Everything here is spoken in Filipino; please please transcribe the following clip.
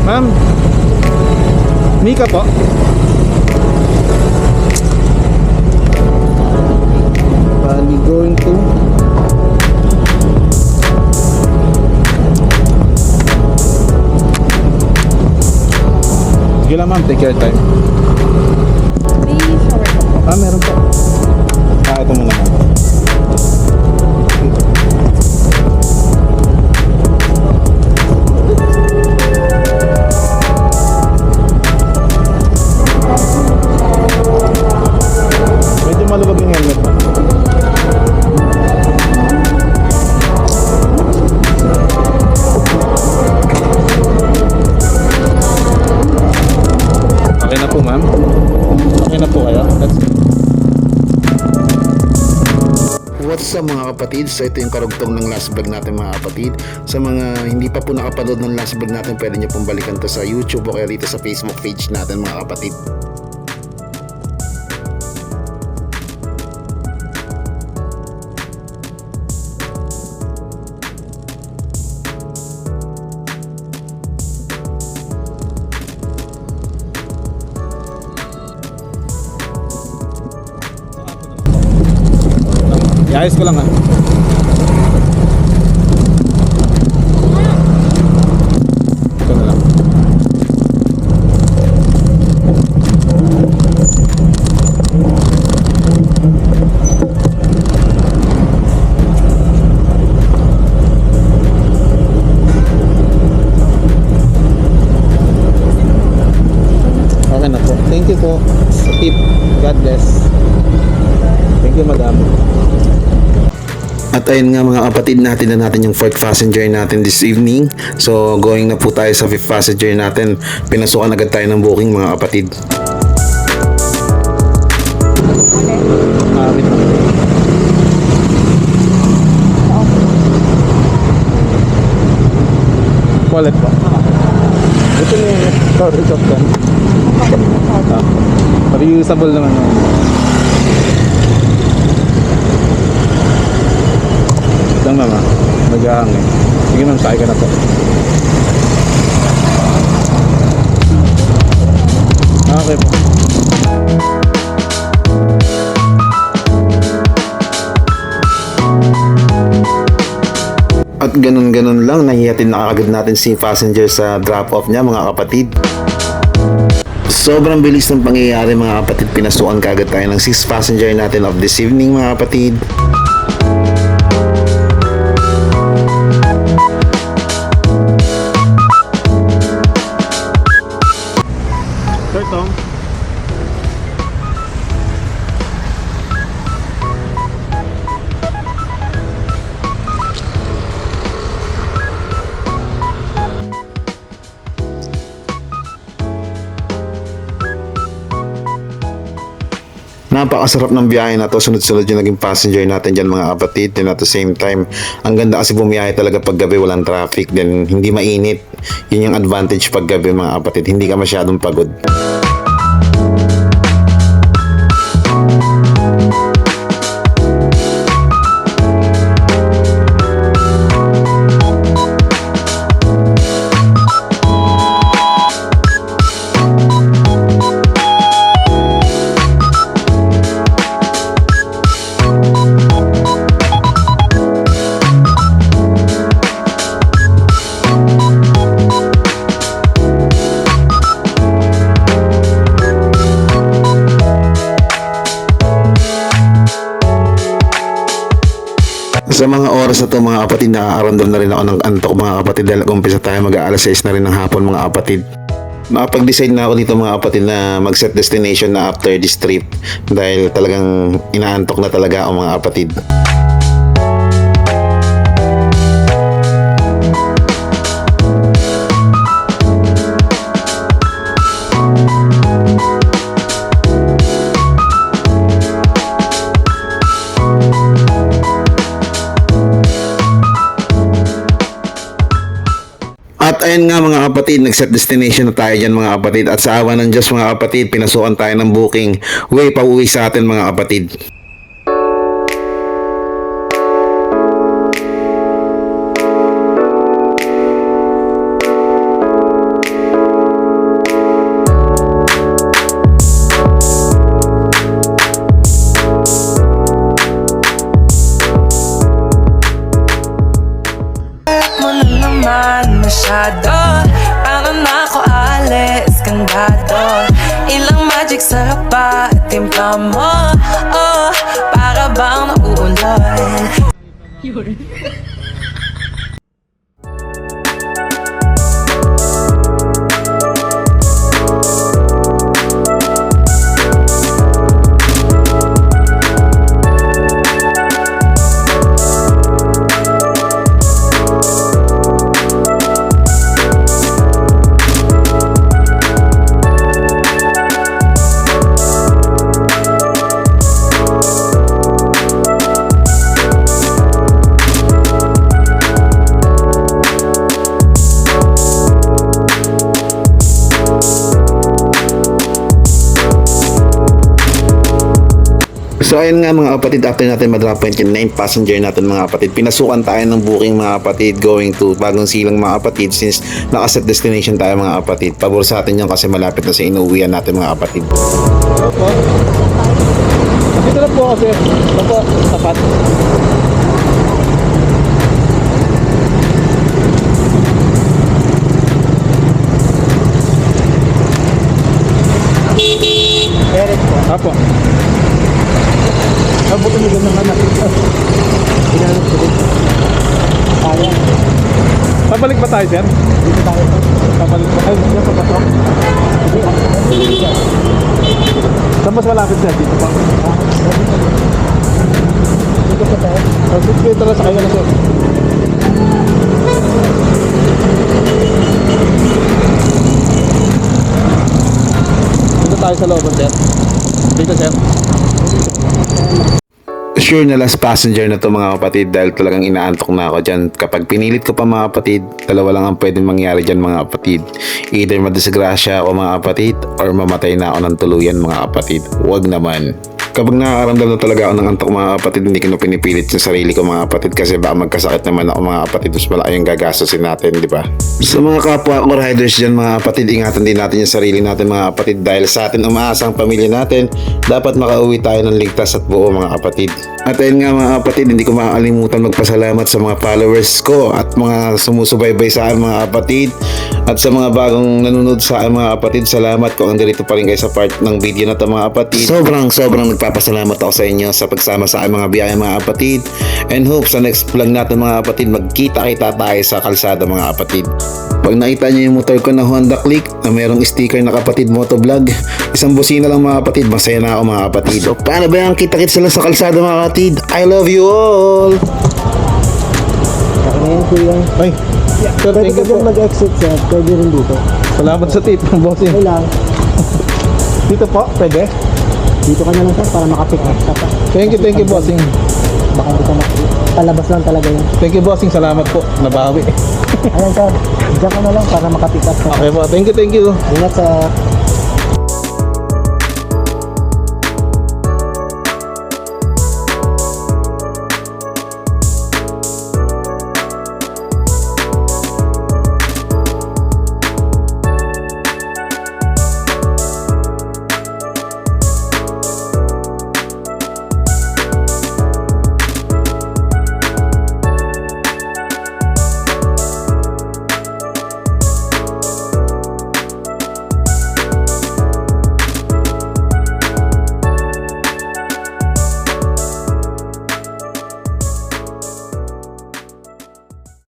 Ma'am, Mika po. Bali going to sige lang ma'am, take your time. May shower ka po. Meron po. Ito muna ma'am. Medyo malubog yung helmet ma'am. Okay na po ma'am. Okay na po kayo. What's up mga kapatid? So ito yung karugtong ng last vlog natin mga kapatid. Sa mga hindi pa po nakapanood ng last vlog natin, pwede nyo pong balikan to sa YouTube o kaya dito sa Facebook page natin mga kapatid. Iayos ko lang ha. Ito na lang. Okay na po. Thank you po sa tip. God bless. Thank you madam. At ayun nga mga kapatid, natin na natin yung 4th passenger natin this evening. So going na po tayo sa 5th passenger natin. Pinasukan agad tayo ng booking mga kapatid. Wallet po. Ito na yung storage option. Reusable naman. Lang mama, mag-aangin. Sige ma'am, sakay ka na po. Okay po. At ganun-ganun lang, nahihatin na agad natin si passenger sa drop-off niya mga kapatid. Sobrang bilis ng pangyayari mga kapatid, pinasukan kaagad tayo ng 6th passenger natin of this evening mga kapatid. Sir Tom. Napakasarap ng biyahe na to, sunod-sunod yung naging passenger natin dyan mga kapatid. And at the same time, ang ganda kasi bumiyahe talaga pag gabi, walang traffic, then hindi mainit. Yun yung advantage pag gabi mga kapatid, hindi ka masyadong pagod. Sa mga oras na to mga kapatid, nakakaramdam na rin ako ng antok mga kapatid dahil umpisa tayo mag-aalas 6 na rin ng hapon mga kapatid. Makapag-decide na ako dito mga kapatid na mag-set destination na after this trip dahil talagang inaantok na talaga ako mga kapatid. At ayun nga mga kapatid, nag-set destination na tayo dyan mga kapatid. At sa awa ng Diyos mga kapatid, pinasukan tayo ng booking. Way pauwi sa atin mga kapatid. sigurado. Paano na ako alis, kandado. Ilang magic sa patimpla mo, oh, para bang nauulan. So ayun nga mga kapatid, after natin madrop point yung 9 passenger natin mga kapatid, pinasukan tayo ng booking mga kapatid going to Bagong Silang mga kapatid, since nakaset destination tayo mga kapatid. Pabor sa atin yun kasi malapit na sa inuwian natin mga kapatid. Opo. Dito lang po kasi. Opo, tapat. Eric po. Opo. Abutin mo din ng anak. Inanap ko din. Ayan. Pabalik ba tayo, sir? Dito tayo. Pabalik ba? Ay, dito pa ba? Saan mas malapit, sir? Dito pa. Dito pa tayo. Dito na sa kanya na, sir. Dito tayo sa looban, sir. Dito, sir. Sure na last passenger na to mga kapatid, dahil talagang inaantok na ako dyan. Kapag pinilit ko pa mga kapatid, dalawa lang ang pwedeng mangyari dyan mga kapatid. Either madisgrasya ako mga kapatid, or mamatay na ako ng tuluyan mga kapatid. Huwag naman. Kapag nakakaramdam na talaga ako ng antok mga kapatid, hindi ko na pinipilit yung sarili ko mga kapatid, kasi baka magkasakit naman ako mga kapatid, tapos malaki yung gagastusin natin, di ba? Sa mga kapwa ko riders dyan mga kapatid, ingatan din natin yung sarili natin mga kapatid, dahil sa atin umaasang pamilya natin, dapat makauwi tayo ng ligtas at buo mga kapatid. At ayun nga mga kapatid, hindi ko makakalimutan magpasalamat sa mga followers ko at mga sumusubaybay sa akin mga kapatid, at sa mga bagong nanonood sa akin mga kapatid, salamat kung andito pa rin kayo sa part ng video na to mga kapatid. Sobrang nagpapasalamat ako sa inyo sa pagsama sa aking mga biyahe mga kapatid, and hope sa next vlog natin mga kapatid, magkita-kita tayo sa kalsada mga kapatid. Pag nakita niyo yung motor ko na Honda Click na merong sticker na Kapatid Motovlog, isang busina lang mga kapatid, masaya na ako mga kapatid. So paano ba yung kita-kits sila sa kalsada mga kapatid? I love you all! Ngayon kuya. Ay, sir, Pwede thank ka you dyan po. mag-exit sir, pwede rin dito. Salamat sa tip, bossing. Okay lang, Dito po, pwede? dito ka na lang sir para makapick up ka pa. Thank you, bossing. Baka hindi ka palabas lang talaga yun. Thank you, bossing. Salamat po. Nabawi. Ayan sir, dyan ka na lang para makapick up ka. Okay po, thank you. Ingat sa